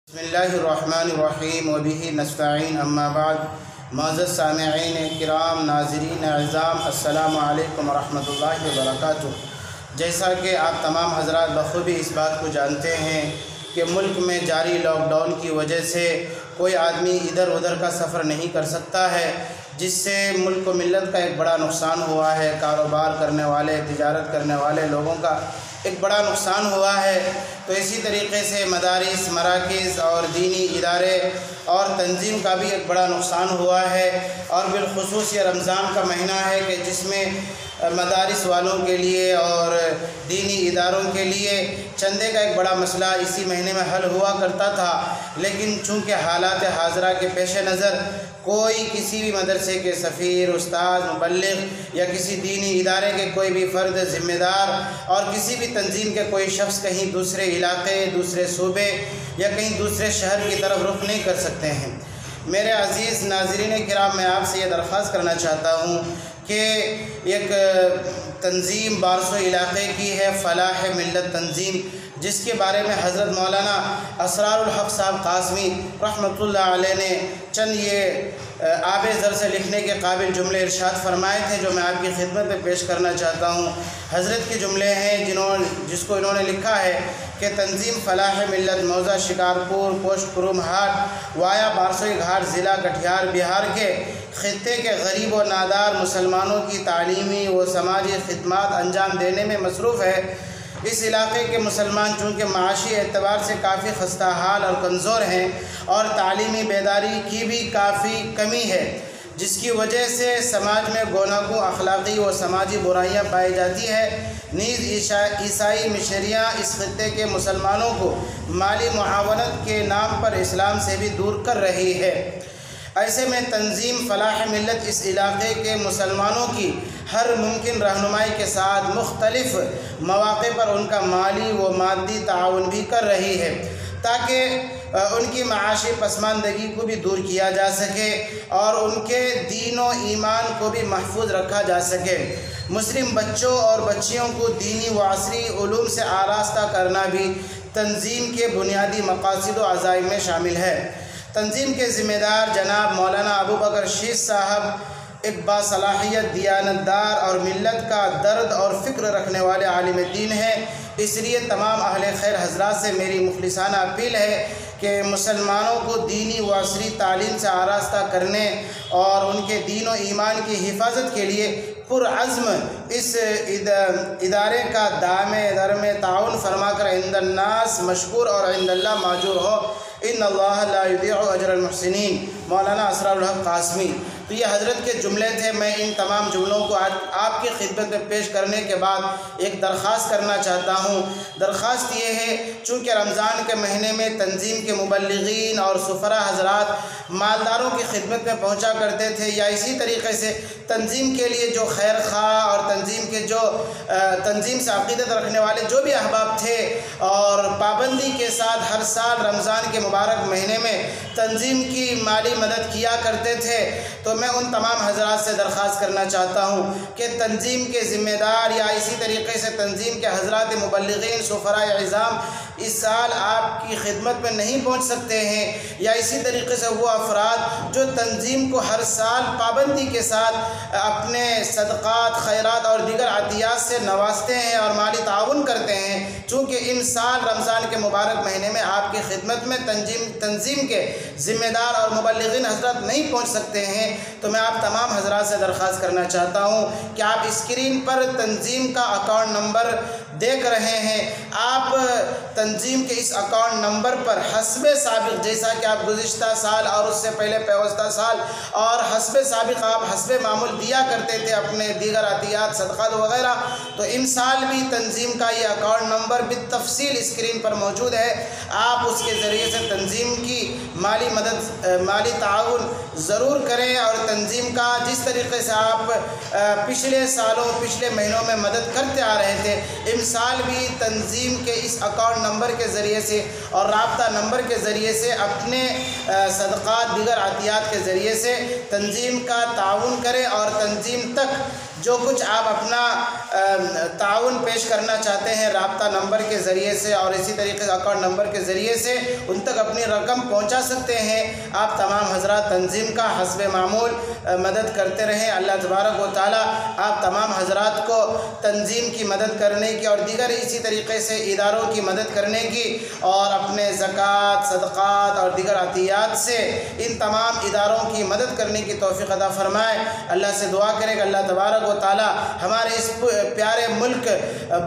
بسم اللہ الرحمن الرحیم وبہ نستعین اما بعد۔ معزز سامعین کرام، ناظرین اعظام، السلام علیکم ورحمۃ اللہ وبرکاتہ۔ جیسا کہ آپ تمام حضرات بخوبی اس بات کو جانتے ہیں کہ ملک میں جاری لاک ڈاؤن کی وجہ سے کوئی آدمی ادھر ادھر کا سفر نہیں کر سکتا ہے، جس سے ملک و ملت کا ایک بڑا نقصان ہوا ہے۔ کاروبار کرنے والے، تجارت کرنے والے لوگوں کا ایک بڑا نقصان ہوا ہے۔ تو اسی طریقے سے مدارس، مراکز اور دینی ادارے اور تنظیم کا بھی ایک بڑا نقصان ہوا ہے، اور بالخصوص یہ رمضان کا مہینہ ہے کہ جس میں مدارس والوں کے لیے اور دینی اداروں کے لیے چندے کا ایک بڑا مسئلہ اسی مہینے میں حل ہوا کرتا تھا، لیکن چونکہ حالات حاضرہ کے پیش نظر کوئی کسی بھی مدرسے کے سفیر، استاد، مبلغ یا کسی دینی ادارے کے کوئی بھی فرد ذمہ دار اور کسی بھی تنظیم کے کوئی شخص کہیں دوسرے علاقے، دوسرے صوبے یا کہیں دوسرے شہر کی طرف رخ نہیں کر سکتے ہیں۔ میرے عزیز ناظرین کرام، میں آپ سے یہ درخواست کرنا چاہتا ہوں کہ ایک تنظیم بارسو علاقے کی ہے، فلاح ملت تنظیم، جس کے بارے میں حضرت مولانا اسرار الحق صاحب قاسمی رحمۃ اللہ علیہ نے چند یہ آب زر سے لکھنے کے قابل جملے ارشاد فرمائے تھے، جو میں آپ کی خدمت میں پیش کرنا چاہتا ہوں۔ حضرت کے جملے ہیں جس کو انہوں نے لکھا ہے کہ تنظیم فلاح ملت موضع شکارپور، پوسٹ کروم ہاٹ، وایا بارسوئی گھاٹ، ضلع کٹیہار، بہار کے خطے کے غریب و نادار مسلمانوں کی تعلیمی و سماجی خدمات انجام دینے میں مصروف ہے۔ اس علاقے کے مسلمان چونکہ معاشی اعتبار سے کافی خستہ حال اور کمزور ہیں اور تعلیمی بیداری کی بھی کافی کمی ہے، جس کی وجہ سے سماج میں گوناگوں اخلاقی و سماجی برائیاں پائی جاتی ہے۔ نیز عیسائی مشنریاں اس خطے کے مسلمانوں کو مالی معاونت کے نام پر اسلام سے بھی دور کر رہی ہے۔ ایسے میں تنظیم فلاح ملت اس علاقے کے مسلمانوں کی ہر ممکن رہنمائی کے ساتھ مختلف مواقع پر ان کا مالی و مادی تعاون بھی کر رہی ہے، تاکہ ان کی معاشی پسماندگی کو بھی دور کیا جا سکے اور ان کے دین و ایمان کو بھی محفوظ رکھا جا سکے۔ مسلم بچوں اور بچیوں کو دینی و عصری علوم سے آراستہ کرنا بھی تنظیم کے بنیادی مقاصد و عزائم میں شامل ہے۔ تنظیم کے ذمہ دار جناب مولانا ابو بکر شیش صاحب ایک باصلاحیت، دیانتدار اور ملت کا درد اور فکر رکھنے والے عالم دین ہیں۔ اس لیے تمام اہل خیر حضرات سے میری مخلصانہ اپیل ہے کہ مسلمانوں کو دینی و عصری تعلیم سے آراستہ کرنے اور ان کے دین و ایمان کی حفاظت کے لیے پرعزم اس ادارے کا درم تعاون فرما کر عند الناس مشکور اور عند اللہ ماجور ہو۔ ان اللہ لا یضیع اجر المحسنین، مولانا اسرار الحق قاسمی۔ تو یہ حضرت کے جملے تھے۔ میں ان تمام جملوں کو آج آپ کی خدمت میں پیش کرنے کے بعد ایک درخواست کرنا چاہتا ہوں۔ درخواست یہ ہے، چونکہ رمضان کے مہینے میں تنظیم کے مبلغین اور سفراء حضرات مالداروں کی خدمت میں پہنچا کرتے تھے، یا اسی طریقے سے تنظیم کے لیے جو خیر خواہ اور تنظیم سے عقیدت رکھنے والے جو بھی احباب تھے اور پابندی کے ساتھ ہر سال رمضان کے مبارک مہینے میں تنظیم کی مالی مدد کیا کرتے تھے، تو میں ان تمام حضرات سے درخواست کرنا چاہتا ہوں کہ تنظیم کے ذمہ دار یا اسی طریقے سے تنظیم کے حضرات مبلغین، سفراء اعظام اس سال آپ کی خدمت میں نہیں پہنچ سکتے ہیں، یا اسی طریقے سے وہ افراد جو تنظیم کو ہر سال پابندی کے ساتھ اپنے صدقات، خیرات اور دیگر عطیات سے نوازتے ہیں اور مالی تعاون کرتے ہیں، چونکہ ان سال رمضان کے مبارک مہینے میں آپ کی خدمت میں تنظیم کے ذمہ دار اور مبلغین حضرات نہیں پہنچ سکتے ہیں، تو میں آپ تمام حضرات سے درخواست کرنا چاہتا ہوں کہ آپ اسکرین پر تنظیم کا اکاؤنٹ نمبر دیکھ رہے ہیں، آپ تنظیم کے اس اکاؤنٹ نمبر پر حسب سابق، جیسا کہ آپ گزشتہ سال اور اس سے پہلے پیوستہ سال اور حسب سابق آپ حسب معمول دیا کرتے تھے اپنے دیگر عطیات، صدقات وغیرہ، تو ان سال بھی تنظیم کا یہ اکاؤنٹ نمبر بالتفصیل اسکرین پر موجود ہے۔ آپ اس کے ذریعے سے تنظیم کی مالی مدد، مالی تعاون ضرور کریں، اور تنظیم کا جس طریقے سے آپ پچھلے سالوں، پچھلے مہینوں میں مدد کرتے آ رہے تھے، ان سال بھی تنظیم کے اس اکاؤنٹ نمبر کے ذریعے سے اور رابطہ نمبر کے ذریعے سے اپنے صدقات، دیگر عطیات کے ذریعے سے تنظیم کا تعاون کریں اور تنظیم تک جو کچھ آپ اپنا تعاون پیش کرنا چاہتے ہیں رابطہ نمبر کے ذریعے سے اور اسی طریقے سے اکاؤنٹ نمبر کے ذریعے سے ان تک اپنی رقم پہنچا سکتے ہیں۔ آپ تمام حضرات تنظیم کا حسب معمول مدد کرتے رہیں۔ اللہ تبارک و تعالی آپ تمام حضرات کو تنظیم کی مدد کرنے کی اور دیگر اسی طریقے سے اداروں کی مدد کرنے کی اور اپنے زکوٰۃ، صدقات اور دیگر عطیات سے ان تمام اداروں کی مدد کرنے کی توفیق عطا فرمائے۔ اللہ سے دعا کرے کہ اللہ تبارک و تعالی ہمارے اس پیارے ملک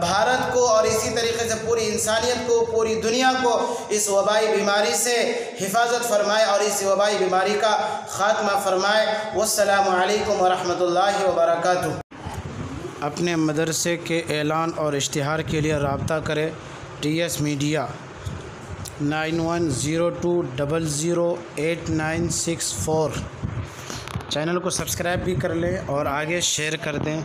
بھارت کو اور اسی طریقے سے پوری انسانیت کو، پوری دنیا کو اس وبائی بیماری سے حفاظت فرمائے اور اس وبائی بیماری کا خاتمہ فرمائے۔ والسلام علیکم ورحمۃ اللہ وبرکاتہ۔ اپنے مدرسے کے اعلان اور اشتہار کے لیے رابطہ کریں TS میڈیا 9102008964۔ چینل کو سبسکرائب بھی کر لیں اور آگے شیئر کر دیں۔